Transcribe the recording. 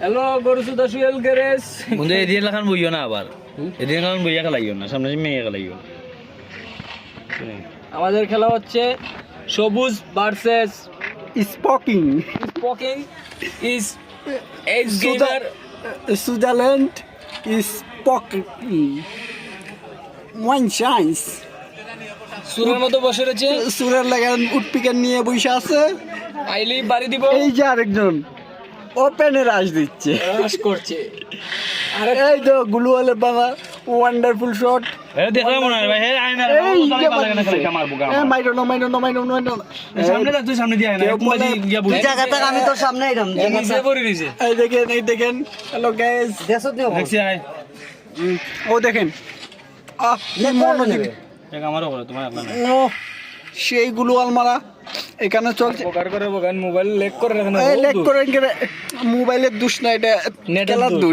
Hello গরুসুদা সুয়েল garage বন্ধু এদিন লাখান বইও না আবার এদিন লাখান বইয়া খেলাইও না সামনে মেয়ে খেলাইও আমাদের খেলা হচ্ছে সবুজ ভার্সেস স্পকিং স্পোকিং ইজ এজ গেমার সুইজারল্যান্ড স্পকিং ওয়ান চান্স সুরের মতো বসে রয়েছে সুরের লাগান উটপিকার নিয়ে বসে আছে আইলি বাড়ি দিব এই যে আরেকজন ওপেনে রাশ দিচ্ছে রাশ করছে আরে এই তো গুলুয়ালের বাবা ওয়ান্ডারফুল শট এ দেখলাম মনে হয় ভাই হে আই না এই যে মারবো গা মাইরো সামনে যা তুই সামনে দিয়ে আয় না কেউ তুমি বলে, গিয়া বলি জায়গাটা আমি তোর সামনে এলাম নিচে পড়ে রয়েছে এই দেখেন হ্যালো গাইস দেশত নিও দেখছি আয় ও দেখেন আহ কি মনোযোগ এক আমারও করে তোমার একলা না ও সেই গুলুয়াল মারা এখানে চলছে উপকার করে বগান মোবাইল লেক করে রাখেন এই লেক করে মোবাইলের দোষ না এটা নেটের খেলার দোষ। দোষ